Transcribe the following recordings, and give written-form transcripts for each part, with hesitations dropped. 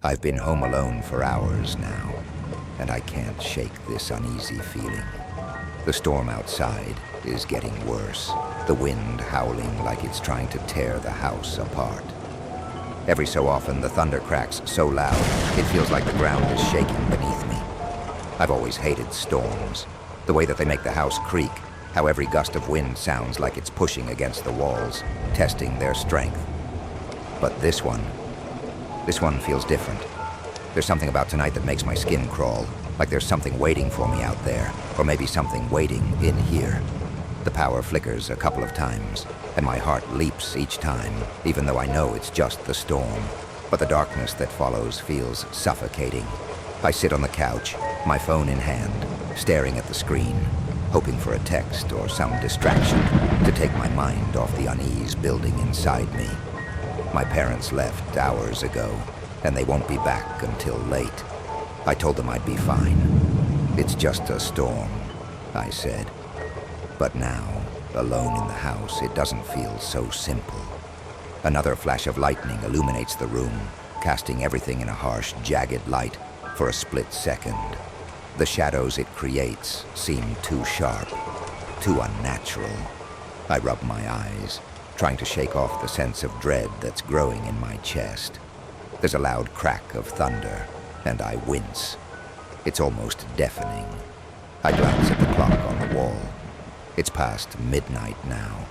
I've been home alone for hours now, and I can't shake this uneasy feeling. The storm outside is getting worse, the wind howling like it's trying to tear the house apart. Every so often, the thunder cracks so loud, it feels like the ground is shaking beneath me. I've always hated storms, the way that they make the house creak, how every gust of wind sounds like it's pushing against the walls, testing their strength. But this one feels different. There's something about tonight that makes my skin crawl, like there's something waiting for me out there, or maybe something waiting in here. The power flickers a couple of times, and my heart leaps each time, even though I know it's just the storm. But the darkness that follows feels suffocating. I sit on the couch, my phone in hand, staring at the screen, hoping for a text or some distraction to take my mind off the unease building inside me. My parents left hours ago, and they won't be back until late. I told them I'd be fine. It's just a storm, I said. But now, alone in the house, it doesn't feel so simple. Another flash of lightning illuminates the room, casting everything in a harsh, jagged light for a split second. The shadows it creates seem too sharp, too unnatural. I rub my eyes, trying to shake off the sense of dread that's growing in my chest. There's a loud crack of thunder, and I wince. It's almost deafening. I glance at the clock on the wall. It's past midnight now.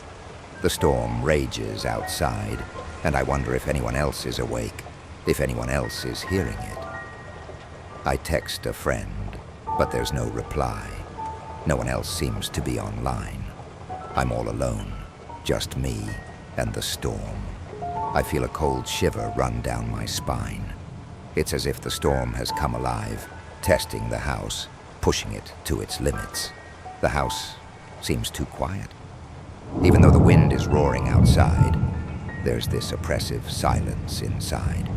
The storm rages outside, and I wonder if anyone else is awake, if anyone else is hearing it. I text a friend, but there's no reply. No one else seems to be online. I'm all alone, just me and the storm. I feel a cold shiver run down my spine. It's as if the storm has come alive, testing the house, pushing it to its limits. The house seems too quiet. Even though the wind is roaring outside, there's this oppressive silence inside.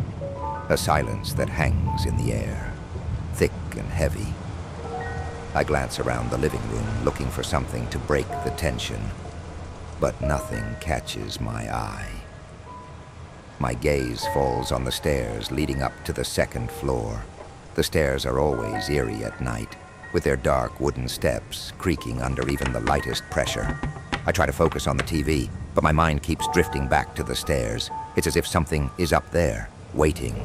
A silence that hangs in the air, thick and heavy. I glance around the living room, looking for something to break the tension, but nothing catches my eye. My gaze falls on the stairs leading up to the second floor. The stairs are always eerie at night, with their dark wooden steps creaking under even the lightest pressure. I try to focus on the TV, but my mind keeps drifting back to the stairs. It's as if something is up there, waiting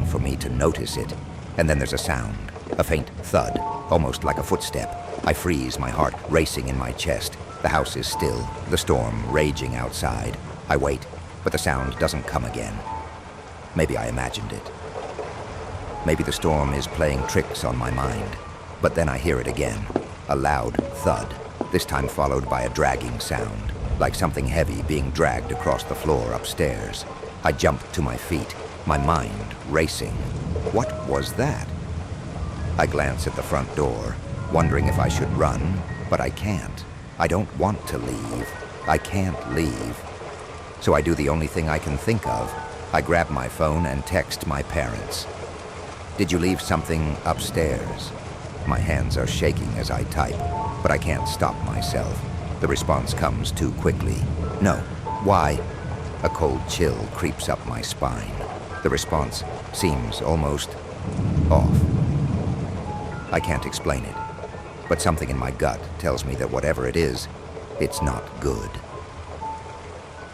for me to notice it. And then there's a sound, a faint thud, almost like a footstep. I freeze, my heart racing in my chest. The house is still, the storm raging outside. I wait, but the sound doesn't come again. Maybe I imagined it. Maybe the storm is playing tricks on my mind. But then I hear it again, a loud thud, this time followed by a dragging sound, like something heavy being dragged across the floor upstairs. I jump to my feet, my mind racing. What was that? I glance at the front door, wondering if I should run, but I can't. I don't want to leave. I can't leave. So I do the only thing I can think of. I grab my phone and text my parents. Did you leave something upstairs? My hands are shaking as I type, but I can't stop myself. The response comes too quickly. No. Why? A cold chill creeps up my spine. The response seems almost off. I can't explain it, but something in my gut tells me that whatever it is, it's not good.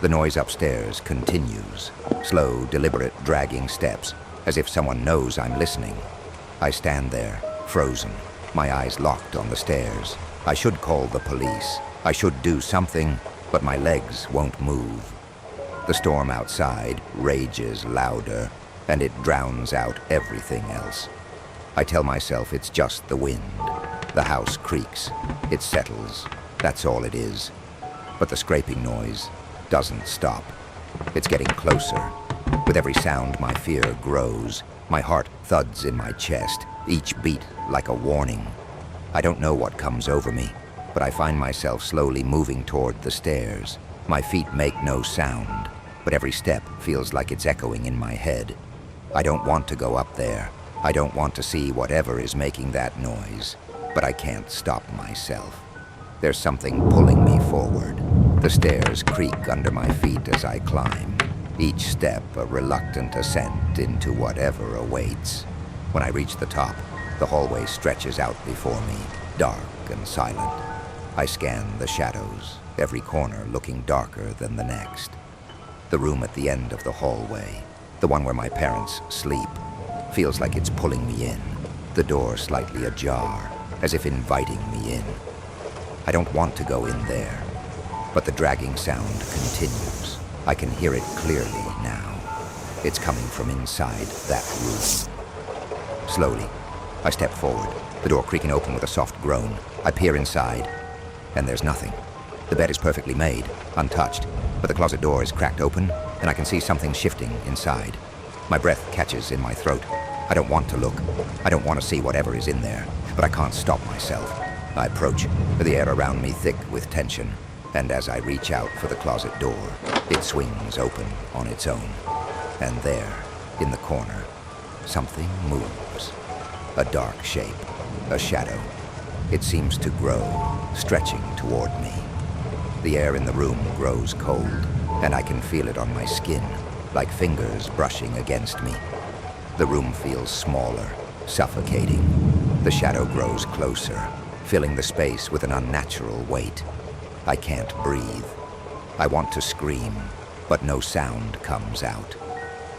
The noise upstairs continues, slow, deliberate, dragging steps, as if someone knows I'm listening. I stand there, frozen, my eyes locked on the stairs. I should call the police. I should do something, but my legs won't move. The storm outside rages louder, and it drowns out everything else. I tell myself it's just the wind. The house creaks. It settles. That's all it is. But the scraping noise doesn't stop. It's getting closer. With every sound, my fear grows. My heart thuds in my chest, each beat like a warning. I don't know what comes over me, but I find myself slowly moving toward the stairs. My feet make no sound, but every step feels like it's echoing in my head. I don't want to go up there. I don't want to see whatever is making that noise, but I can't stop myself. There's something pulling me forward. The stairs creak under my feet as I climb. each step a reluctant ascent into whatever awaits. When I reach the top, the hallway stretches out before me, dark and silent. I scan the shadows, every corner looking darker than the next. The room at the end of the hallway, the one where my parents sleep, feels like it's pulling me in, the door slightly ajar, as if inviting me in. I don't want to go in there, but the dragging sound continues. I can hear it clearly now. It's coming from inside that room. Slowly, I step forward, the door creaking open with a soft groan. I peer inside, and there's nothing. The bed is perfectly made, untouched, but the closet door is cracked open, and I can see something shifting inside. My breath catches in my throat. I don't want to look. I don't want to see whatever is in there, but I can't stop myself. I approach, the air around me thick with tension, and as I reach out for the closet door, it swings open on its own. And there, in the corner, something moves. A dark shape, a shadow. It seems to grow, stretching toward me. The air in the room grows cold, and I can feel it on my skin, like fingers brushing against me. The room feels smaller, suffocating. The shadow grows closer, filling the space with an unnatural weight. I can't breathe. I want to scream, but no sound comes out.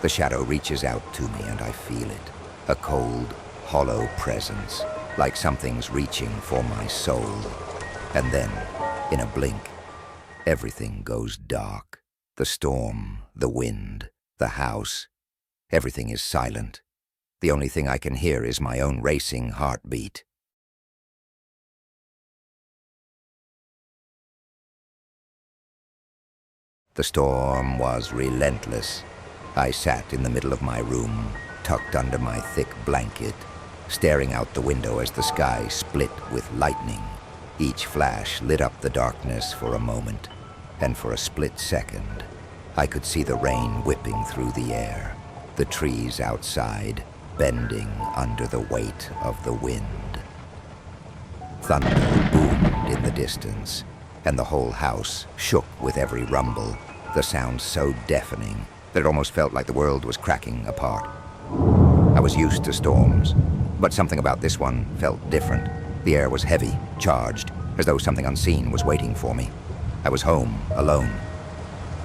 The shadow reaches out to me and I feel it. A cold, hollow presence, like something's reaching for my soul. And then, in a blink, everything goes dark. The storm, the wind, the house. Everything is silent. The only thing I can hear is my own racing heartbeat. The storm was relentless. I sat in the middle of my room, tucked under my thick blanket, staring out the window as the sky split with lightning. Each flash lit up the darkness for a moment, and for a split second, I could see the rain whipping through the air, the trees outside bending under the weight of the wind. Thunder boomed in the distance, and the whole house shook with every rumble, the sound so deafening that it almost felt like the world was cracking apart. I was used to storms, but something about this one felt different. The air was heavy, charged, as though something unseen was waiting for me. I was home, alone.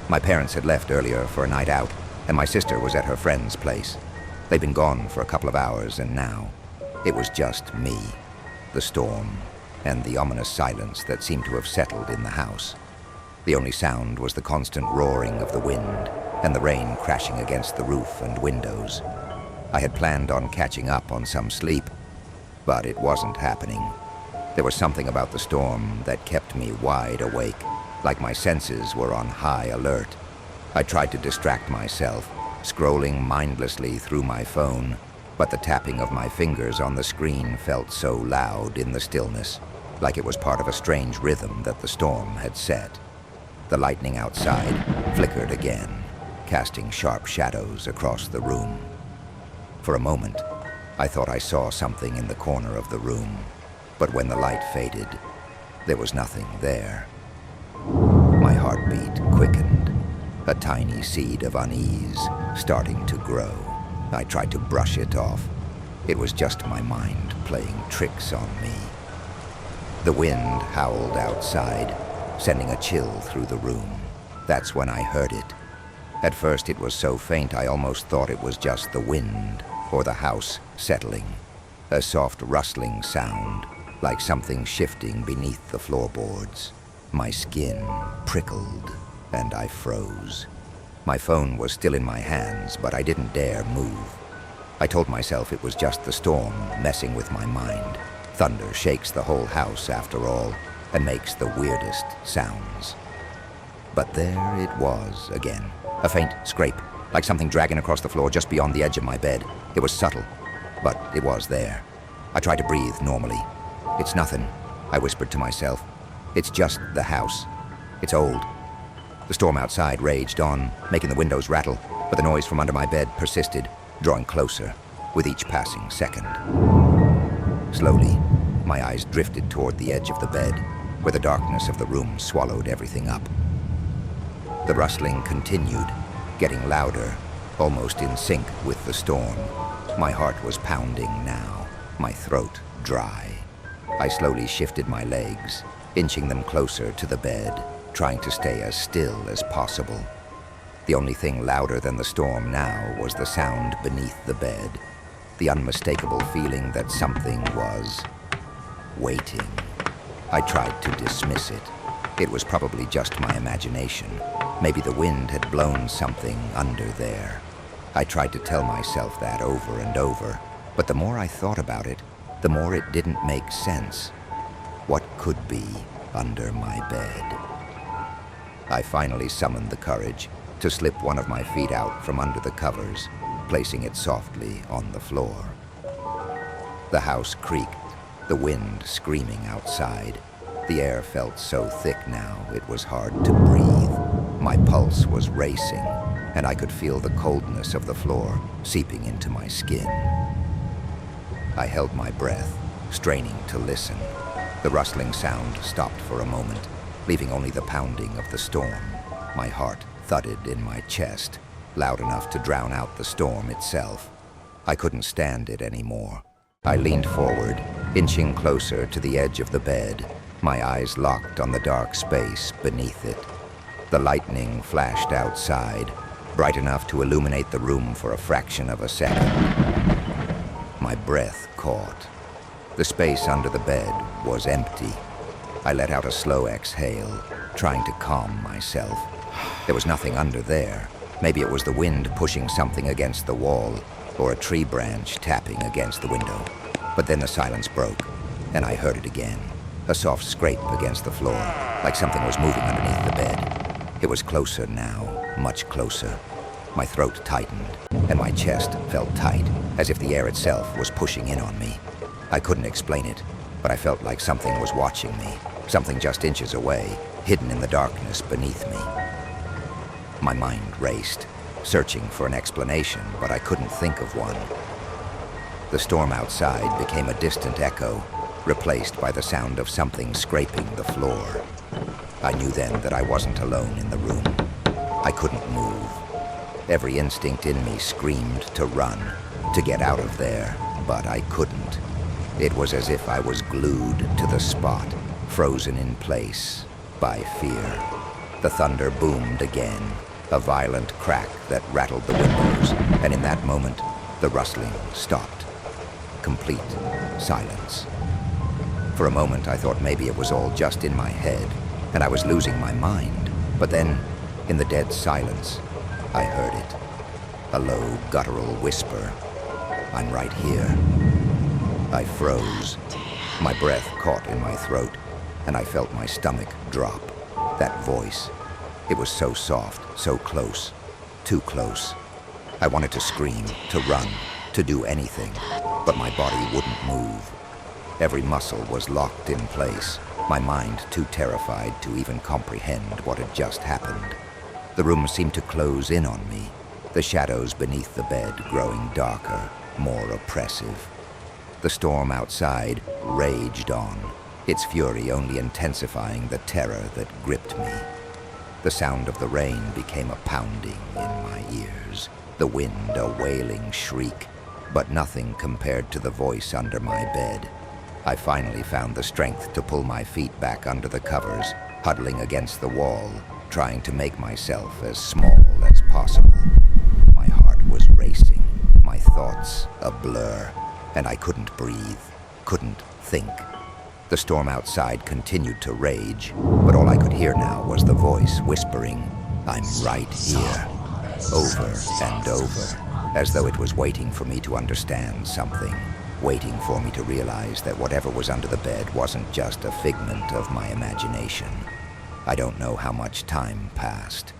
My parents had left earlier for a night out, and my sister was at her friend's place. They'd been gone for a couple of hours, and now it was just me, the storm, and the ominous silence that seemed to have settled in the house. The only sound was the constant roaring of the wind and the rain crashing against the roof and windows. I had planned on catching up on some sleep, but it wasn't happening. There was something about the storm that kept me wide awake, like my senses were on high alert. I tried to distract myself, scrolling mindlessly through my phone, but the tapping of my fingers on the screen felt so loud in the stillness, like it was part of a strange rhythm that the storm had set. The lightning outside flickered again, casting sharp shadows across the room. For a moment, I thought I saw something in the corner of the room, but when the light faded, there was nothing there. My heartbeat quickened, a tiny seed of unease starting to grow. I tried to brush it off. It was just my mind playing tricks on me. The wind howled outside, sending a chill through the room. That's when I heard it. At first it was so faint I almost thought it was just the wind or the house settling. A soft rustling sound, like something shifting beneath the floorboards. My skin prickled, and I froze. My phone was still in my hands, but I didn't dare move. I told myself it was just the storm messing with my mind. Thunder shakes the whole house after all, and makes the weirdest sounds. But there it was again, a faint scrape, like something dragging across the floor just beyond the edge of my bed. It was subtle, but it was there. I tried to breathe normally. It's nothing, I whispered to myself. It's just the house. It's old. The storm outside raged on, making the windows rattle, but the noise from under my bed persisted, drawing closer with each passing second. Slowly, my eyes drifted toward the edge of the bed, where the darkness of the room swallowed everything up. The rustling continued, getting louder, almost in sync with the storm. My heart was pounding now, my throat dry. I slowly shifted my legs, inching them closer to the bed, trying to stay as still as possible. The only thing louder than the storm now was the sound beneath the bed, the unmistakable feeling that something was waiting. I tried to dismiss it. It was probably just my imagination. Maybe the wind had blown something under there. I tried to tell myself that over and over, but the more I thought about it, the more it didn't make sense. What could be under my bed? I finally summoned the courage to slip one of my feet out from under the covers, placing it softly on the floor. The house creaked, the wind screaming outside. The air felt so thick now it was hard to breathe. My pulse was racing, and I could feel the coldness of the floor seeping into my skin. I held my breath, straining to listen. The rustling sound stopped for a moment, leaving only the pounding of the storm. My heart thudded in my chest, loud enough to drown out the storm itself. I couldn't stand it anymore. I leaned forward, inching closer to the edge of the bed, my eyes locked on the dark space beneath it. The lightning flashed outside, bright enough to illuminate the room for a fraction of a second. My breath caught. The space under the bed was empty. I let out a slow exhale, trying to calm myself. There was nothing under there. Maybe it was the wind pushing something against the wall, or a tree branch tapping against the window. But then the silence broke, and I heard it again. A soft scrape against the floor, like something was moving underneath the bed. It was closer now, much closer. My throat tightened, and my chest felt tight, as if the air itself was pushing in on me. I couldn't explain it, but I felt like something was watching me, something just inches away, hidden in the darkness beneath me. My mind raced, searching for an explanation, but I couldn't think of one. The storm outside became a distant echo, replaced by the sound of something scraping the floor. I knew then that I wasn't alone in the room. I couldn't move. Every instinct in me screamed to run, to get out of there, but I couldn't. It was as if I was glued to the spot, frozen in place by fear. The thunder boomed again, a violent crack that rattled the windows, and in that moment, the rustling stopped. Complete silence. For a moment, I thought maybe it was all just in my head, and I was losing my mind. But then, in the dead silence, I heard it. A low, guttural whisper. I'm right here. I froze. My breath caught in my throat, and I felt my stomach drop. That voice. It was so soft, so close. Too close. I wanted to scream, to run, to do anything, but my body wouldn't move. Every muscle was locked in place, my mind too terrified to even comprehend what had just happened. The room seemed to close in on me, the shadows beneath the bed growing darker, more oppressive. The storm outside raged on, its fury only intensifying the terror that gripped me. The sound of the rain became a pounding in my ears, the wind a wailing shriek, but nothing compared to the voice under my bed. I finally found the strength to pull my feet back under the covers, huddling against the wall, trying to make myself as small as possible. My heart was racing, my thoughts a blur, and I couldn't breathe, couldn't think. The storm outside continued to rage, but all I could hear now was the voice whispering, I'm right here, over and over, as though it was waiting for me to understand something. Waiting for me to realize that whatever was under the bed wasn't just a figment of my imagination. I don't know how much time passed.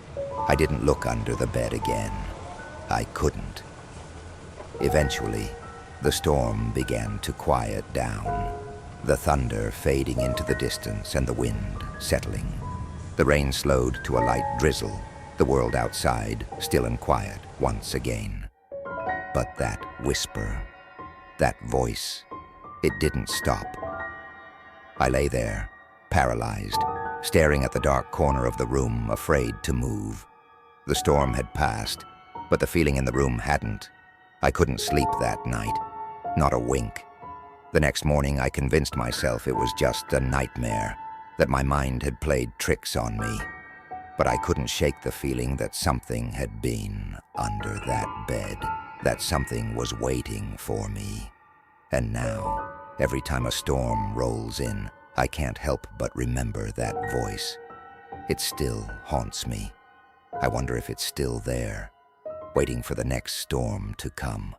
I didn't look under the bed again. I couldn't. Eventually, the storm began to quiet down, the thunder fading into the distance and the wind settling. The rain slowed to a light drizzle, the world outside still and quiet once again. But that whisper, that voice, it didn't stop. I lay there, paralyzed, staring at the dark corner of the room, afraid to move. The storm had passed, but the feeling in the room hadn't. I couldn't sleep that night. Not a wink. The next morning, I convinced myself it was just a nightmare, that my mind had played tricks on me. But I couldn't shake the feeling that something had been under that bed, that something was waiting for me. And now, every time a storm rolls in, I can't help but remember that voice. It still haunts me. I wonder if it's still there, waiting for the next storm to come.